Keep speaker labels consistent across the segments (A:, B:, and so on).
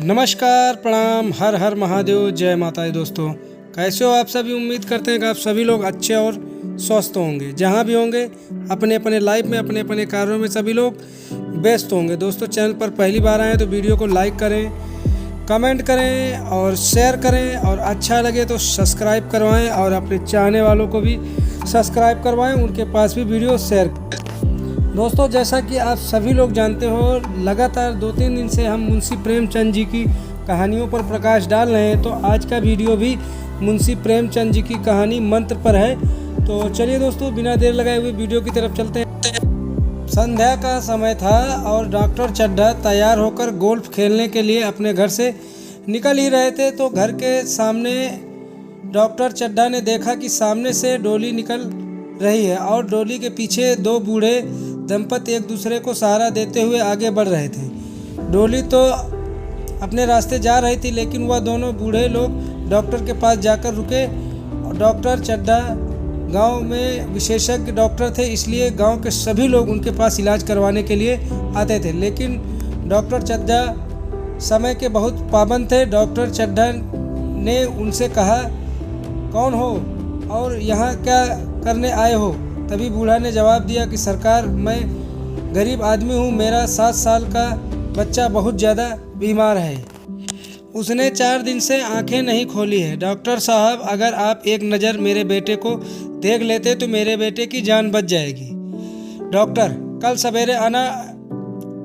A: नमस्कार, प्रणाम, हर हर महादेव, जय माता दी। दोस्तों कैसे हो आप सभी। उम्मीद करते हैं कि आप सभी लोग अच्छे और स्वस्थ होंगे। जहां भी होंगे अपने अपने लाइफ में, अपने अपने कार्यों में सभी लोग व्यस्त होंगे। दोस्तों चैनल पर पहली बार आए तो वीडियो को लाइक करें, कमेंट करें और शेयर करें, और अच्छा लगे तो सब्सक्राइब करवाएं और अपने चाहने वालों को भी सब्सक्राइब करवाएं, उनके पास भी वीडियो शेयर करें। दोस्तों जैसा कि आप सभी लोग जानते हो, लगातार 2-3 दिन से हम मुंशी प्रेमचंद जी की कहानियों पर प्रकाश डाल रहे हैं। तो आज का वीडियो भी मुंशी प्रेमचंद जी की कहानी मंत्र पर है। तो चलिए दोस्तों बिना देर लगाए हुए वीडियो की तरफ चलते हैं। संध्या का समय था और डॉक्टर चड्ढा तैयार होकर गोल्फ खेलने के लिए अपने घर से निकल ही रहे थे। तो घर के सामने डॉक्टर चड्ढा ने देखा कि सामने से डोली निकल रही है और डोली के पीछे 2 बूढ़े दंपति एक दूसरे को सहारा देते हुए आगे बढ़ रहे थे। डोली तो अपने रास्ते जा रही थी, लेकिन वह दोनों बूढ़े लोग डॉक्टर के पास जाकर रुके। डॉक्टर चड्ढा गांव में विशेषज्ञ डॉक्टर थे, इसलिए गांव के सभी लोग उनके पास इलाज करवाने के लिए आते थे। लेकिन डॉक्टर चड्ढा समय के बहुत पाबंद थे। डॉक्टर चड्ढा ने उनसे कहा, कौन हो और यहाँ क्या करने आए हो। तभी बूढ़ा ने जवाब दिया कि सरकार, मैं गरीब आदमी हूँ, मेरा 7 साल का बच्चा बहुत ज़्यादा बीमार है, उसने 4 दिन से आंखें नहीं खोली है। डॉक्टर साहब, अगर आप एक नज़र मेरे बेटे को देख लेते तो मेरे बेटे की जान बच जाएगी। डॉक्टर, कल सवेरे आना,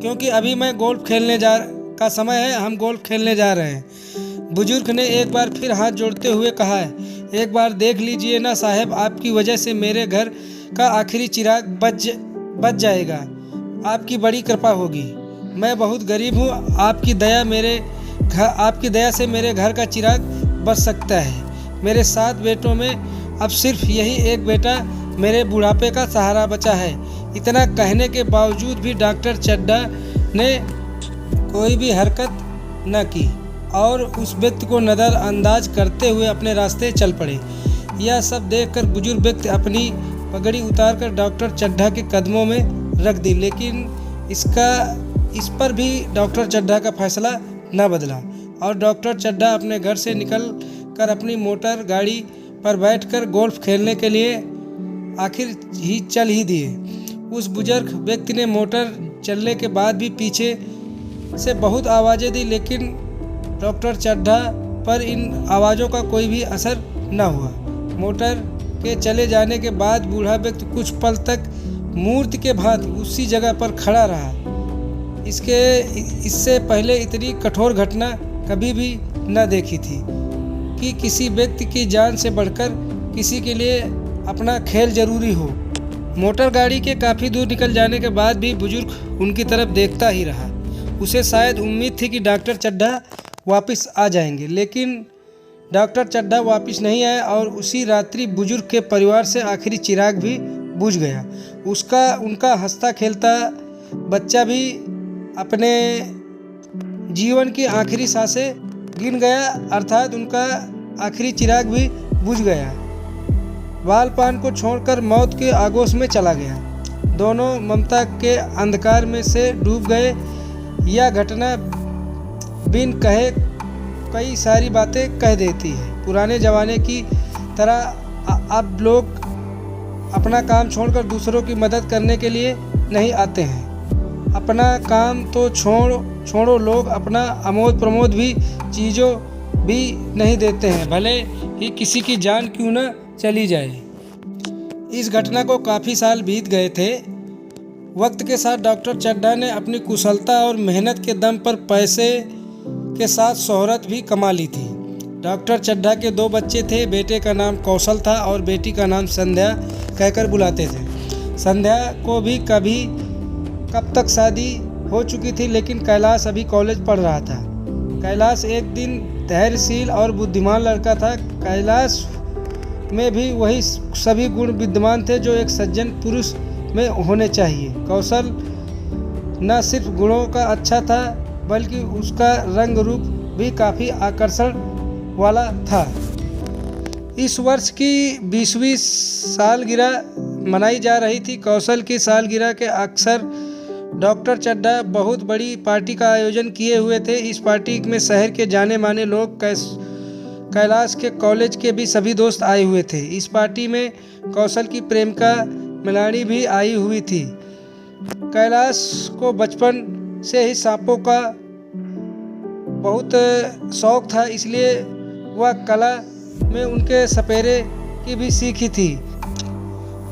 A: क्योंकि अभी मैं गोल्फ खेलने का समय है, हम गोल्फ खेलने जा रहे हैं। बुजुर्ग ने एक बार फिर हाथ जोड़ते हुए कहा है, एक बार देख लीजिए ना साहब, आपकी वजह से मेरे घर का आखिरी चिराग बच जाएगा। आपकी बड़ी कृपा होगी। मैं बहुत गरीब हूँ, आपकी दया से मेरे घर का चिराग बच सकता है। मेरे 7 बेटों में अब सिर्फ यही एक बेटा मेरे बुढ़ापे का सहारा बचा है। इतना कहने के बावजूद भी डॉक्टर चड्ढा ने कोई भी हरकत न की और उस व्यक्ति को नज़रअंदाज करते हुए अपने रास्ते चल पड़े। यह सब देखकर बुजुर्ग व्यक्ति अपनी पगड़ी उतारकर डॉक्टर चड्ढा के कदमों में रख दी, लेकिन इस पर भी डॉक्टर चड्ढा का फैसला न बदला और डॉक्टर चड्ढा अपने घर से निकल कर अपनी मोटर गाड़ी पर बैठकर गोल्फ खेलने के लिए आखिर ही चल ही दिए। उस बुजुर्ग व्यक्ति ने मोटर चलने के बाद भी पीछे से बहुत आवाज़ें दी, लेकिन डॉक्टर चड्ढा पर इन आवाज़ों का कोई भी असर न हुआ। मोटर के चले जाने के बाद बूढ़ा व्यक्ति कुछ पल तक मूर्ति के भांति उसी जगह पर खड़ा रहा। इससे पहले इतनी कठोर घटना कभी भी न देखी थी कि किसी व्यक्ति की जान से बढ़कर किसी के लिए अपना खेल जरूरी हो। मोटर गाड़ी के काफ़ी दूर निकल जाने के बाद भी बुजुर्ग उनकी तरफ देखता ही रहा। उसे शायद उम्मीद थी कि डॉक्टर चड्ढा वापस आ जाएंगे, लेकिन डॉक्टर चड्ढा वापस नहीं आए और उसी रात्रि बुजुर्ग के परिवार से आखिरी चिराग भी बुझ गया। उनका हंसता खेलता बच्चा भी अपने जीवन की आखिरी सांसें गिन गया, अर्थात उनका आखिरी चिराग भी बुझ गया। बाल पान को छोड़कर मौत के आगोश में चला गया। दोनों ममता के अंधकार में से डूब गए। यह घटना बिन कहे कई सारी बातें कह देती है। पुराने ज़माने की तरह अब लोग अपना काम छोड़कर दूसरों की मदद करने के लिए नहीं आते हैं। अपना काम तो छोड़ो, लोग अपना आमोद प्रमोद भी चीज़ों भी नहीं देते हैं, भले ही किसी की जान क्यों न चली जाए। इस घटना को काफ़ी साल बीत गए थे। वक्त के साथ डॉक्टर चड्ढा ने अपनी कुशलता और मेहनत के दम पर पैसे के साथ शोहरत भी कमा ली थी। डॉक्टर चड्ढा के 2 बच्चे थे। बेटे का नाम कौशल था और बेटी का नाम संध्या कहकर बुलाते थे। संध्या को भी कब तक शादी हो चुकी थी, लेकिन कैलाश अभी कॉलेज पढ़ रहा था। कैलाश एक दिन धैर्यशील और बुद्धिमान लड़का था। कैलाश में भी वही सभी गुण विद्यमान थे जो एक सज्जन पुरुष में होने चाहिए। कौशल न सिर्फ गुणों का अच्छा था, बल्कि उसका रंग रूप भी काफ़ी आकर्षण वाला था। इस वर्ष की 20वीं सालगिरह मनाई जा रही थी। कौशल की सालगिरह के अक्सर डॉक्टर चड्ढा बहुत बड़ी पार्टी का आयोजन किए हुए थे। इस पार्टी में शहर के जाने माने लोग, कैलाश के कॉलेज के भी सभी दोस्त आए हुए थे। इस पार्टी में कौशल की प्रेमिका मृणाली भी आई हुई थी। कैलाश को बचपन से ही सांपों का बहुत शौक था, इसलिए वह कला में उनके सपेरे की भी सीखी थी।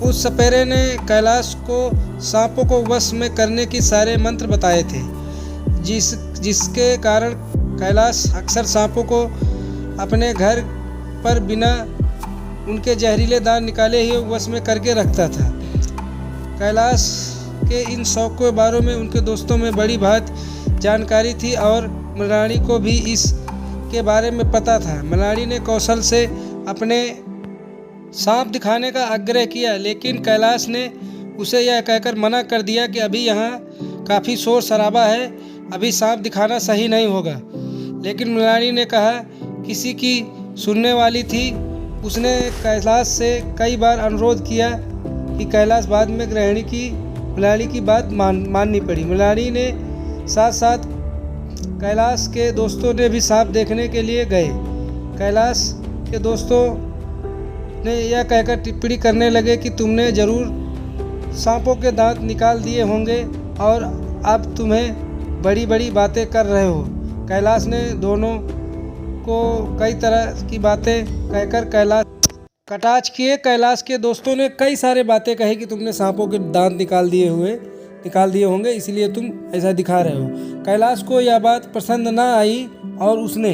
A: उस सपेरे ने कैलाश को सांपों को वश में करने के सारे मंत्र बताए थे, जिसके कारण कैलाश अक्सर सांपों को अपने घर पर बिना उनके जहरीले दांत निकाले ही वश में करके रखता था। कैलाश के इन शौक के बारे में उनके दोस्तों में बड़ी बात जानकारी थी और मृणाली को भी इस के बारे में पता था। मृणाली ने कौशल से अपने सांप दिखाने का आग्रह किया, लेकिन कैलाश ने उसे यह कहकर मना कर दिया कि अभी यहाँ काफ़ी शोर शराबा है, अभी सांप दिखाना सही नहीं होगा। लेकिन मृणाली ने कहा किसी की सुनने वाली थी। उसने कैलाश से कई बार अनुरोध किया कि कैलाश बाद में मृणाली की बात माननी पड़ी। मृणाली ने साथ साथ कैलाश के दोस्तों ने भी सांप देखने के लिए गए। कैलाश के दोस्तों ने यह कहकर टिप्पणी करने लगे कि तुमने ज़रूर सांपों के दांत निकाल दिए होंगे और अब तुम्हें बड़ी बड़ी बातें कर रहे हो। कैलाश ने दोनों को कई तरह की बातें कहकर कैलाश कटाक्ष किए। कैलाश के दोस्तों ने कई सारे बातें कही कि तुमने सांपों के दांत निकाल दिए होंगे, इसलिए तुम ऐसा दिखा रहे हो। कैलाश को यह बात पसंद ना आई और उसने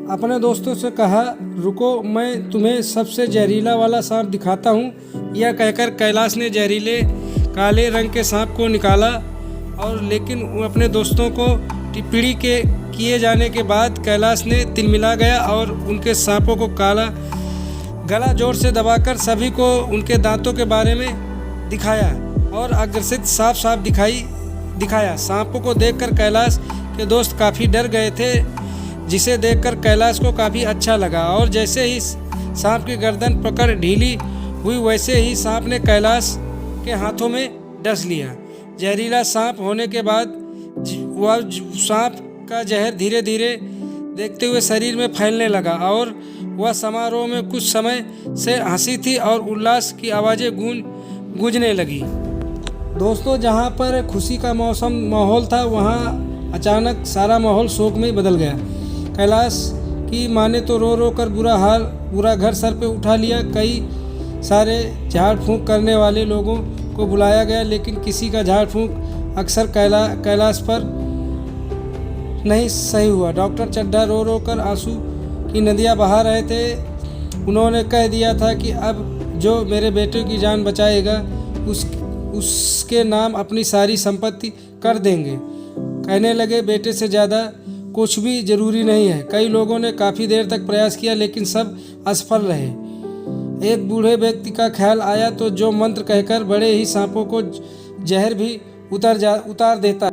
A: अपने दोस्तों से कहा, रुको, मैं तुम्हें सबसे जहरीला वाला सांप दिखाता हूँ। यह कहकर कैलाश ने जहरीले काले रंग के सांप को निकाला और लेकिन अपने दोस्तों को टिप्पणी किए जाने के बाद कैलाश ने तिलमिला गया और उनके सांपों को गला जोर से दबाकर सभी को उनके दांतों के बारे में दिखाया और आकर्षित साफ दिखाया। सांपों को देखकर कैलाश के दोस्त काफ़ी डर गए थे, जिसे देखकर कैलाश को काफ़ी अच्छा लगा और जैसे ही सांप की गर्दन पकड़ ढीली हुई वैसे ही सांप ने कैलाश के हाथों में डस लिया। जहरीला सांप होने के बाद वह सांप का जहर धीरे धीरे देखते हुए शरीर में फैलने लगा और वह समारोह में कुछ समय से हंसी थी और उल्लास की आवाज़ें गूंजने लगी। दोस्तों, जहाँ पर खुशी का माहौल था वहाँ अचानक सारा माहौल शोक में बदल गया। कैलाश की माँ ने तो रो रो कर पूरा घर सर पे उठा लिया। कई सारे झाड़ फूंक करने वाले लोगों को बुलाया गया, लेकिन किसी का झाड़ फूंक अक्सर कैलाश पर नहीं सही हुआ। डॉक्टर चड्ढा रो रो कर आंसू की नदियाँ बहा रहे थे। उन्होंने कह दिया था कि अब जो मेरे बेटे की जान बचाएगा उसके नाम अपनी सारी संपत्ति कर देंगे। कहने लगे, बेटे से ज़्यादा कुछ भी ज़रूरी नहीं है। कई लोगों ने काफ़ी देर तक प्रयास किया, लेकिन सब असफल रहे। एक बूढ़े व्यक्ति का ख्याल आया तो जो मंत्र कहकर बड़े ही सांपों को जहर भी उतार देता।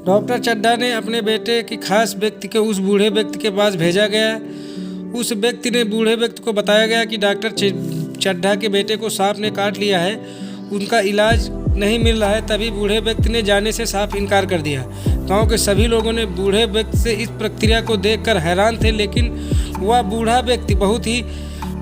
A: डॉक्टर चड्ढा ने अपने बेटे की खास व्यक्ति को उस बूढ़े व्यक्ति के पास भेजा गया। उस व्यक्ति ने बूढ़े व्यक्ति को बताया गया कि डॉक्टर चड्ढा के बेटे को सांप ने काट लिया है, उनका इलाज नहीं मिल रहा है। तभी बूढ़े व्यक्ति ने जाने से साफ इनकार कर दिया। गांव के सभी लोगों ने बूढ़े व्यक्ति से इस प्रक्रिया को देखकर हैरान थे, लेकिन वह बूढ़ा व्यक्ति बहुत ही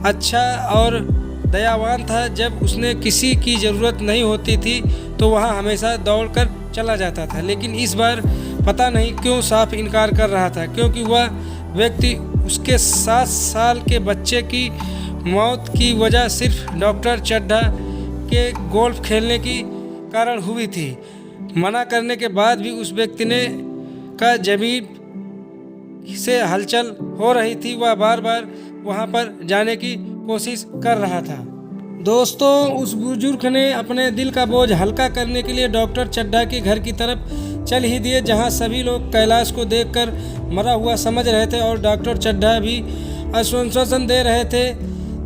A: अच्छा और दयावान था। जब उसने किसी की ज़रूरत नहीं होती थी तो वहाँ हमेशा दौड़कर चला जाता था, लेकिन इस बार पता नहीं क्यों साफ इनकार कर रहा था, क्योंकि वह व्यक्ति उसके 7 साल के बच्चे की मौत की वजह सिर्फ डॉक्टर चड्ढा के गोल्फ खेलने की कारण हुई थी। मना करने के बाद भी उस व्यक्ति ने का जमीन से हलचल हो रही थी। वह बार बार वहां पर जाने की कोशिश कर रहा था। दोस्तों, उस बुजुर्ग ने अपने दिल का बोझ हल्का करने के लिए डॉक्टर चड्ढा के घर की तरफ चल ही दिए, जहां सभी लोग कैलाश को देखकर मरा हुआ समझ रहे थे और डॉक्टर चड्ढा भी आश्वासन दे रहे थे।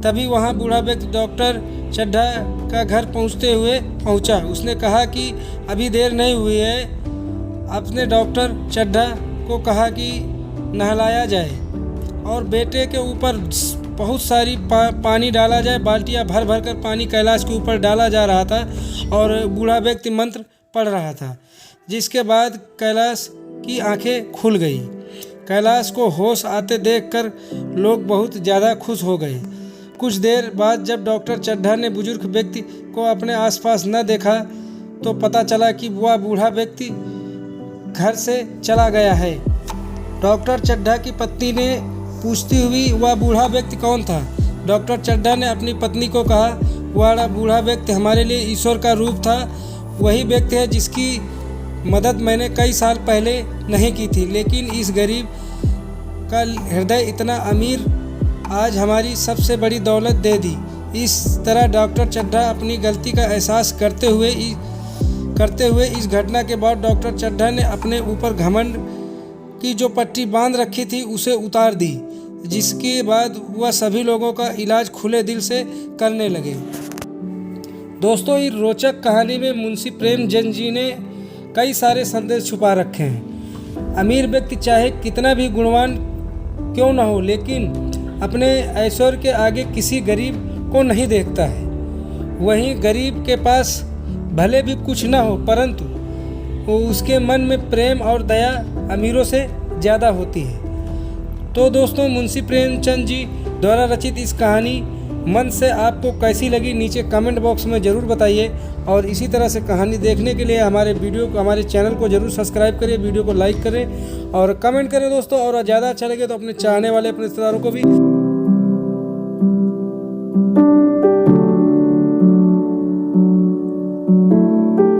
A: तभी वहां बूढ़ा व्यक्ति डॉक्टर चड्ढा का घर पहुंचा। उसने कहा कि अभी देर नहीं हुई है। अपने डॉक्टर चड्ढा को कहा कि नहलाया जाए और बेटे के ऊपर बहुत सारी पानी डाला जाए। बाल्टियां भर भर कर पानी कैलाश के ऊपर डाला जा रहा था और बूढ़ा व्यक्ति मंत्र पड़ रहा था, जिसके बाद कैलाश की आंखें खुल गई। कैलाश को होश आते देखकर लोग बहुत ज़्यादा खुश हो गए। कुछ देर बाद जब डॉक्टर चड्ढा ने बुजुर्ग व्यक्ति को अपने आसपास न देखा तो पता चला कि वह बूढ़ा व्यक्ति घर से चला गया है। डॉक्टर चड्ढा की पत्नी ने पूछती हुई वह बूढ़ा व्यक्ति कौन था। डॉक्टर चड्ढा ने अपनी पत्नी को कहा, वह बूढ़ा व्यक्ति हमारे लिए ईश्वर का रूप था। वही व्यक्ति है जिसकी मदद मैंने कई साल पहले नहीं की थी, लेकिन इस गरीब का हृदय इतना अमीर आज हमारी सबसे बड़ी दौलत दे दी। इस तरह डॉक्टर चड्ढा अपनी गलती का एहसास करते हुए इस घटना के बाद डॉक्टर चड्ढा ने अपने ऊपर घमंड की जो पट्टी बांध रखी थी उसे उतार दी, जिसके बाद वह सभी लोगों का इलाज खुले दिल से करने लगे। दोस्तों, इस रोचक कहानी में मुंशी प्रेमचंद जी ने कई सारे संदेश छुपा रखे हैं। अमीर व्यक्ति चाहे कितना भी गुणवान क्यों न हो, लेकिन अपने ऐश्वर्य के आगे किसी गरीब को नहीं देखता है। वहीं गरीब के पास भले भी कुछ न हो, परंतु उसके मन में प्रेम और दया अमीरों से ज़्यादा होती है। तो दोस्तों, मुंशी प्रेमचंद जी द्वारा रचित इस कहानी मन से आपको कैसी लगी नीचे कमेंट बॉक्स में ज़रूर बताइए। और इसी तरह से कहानी देखने के लिए हमारे चैनल को ज़रूर सब्सक्राइब करिए, वीडियो को लाइक करें और कमेंट करें दोस्तों। और ज़्यादा अच्छा लगे तो अपने चाहने वाले अपने रिश्तेदारों को भी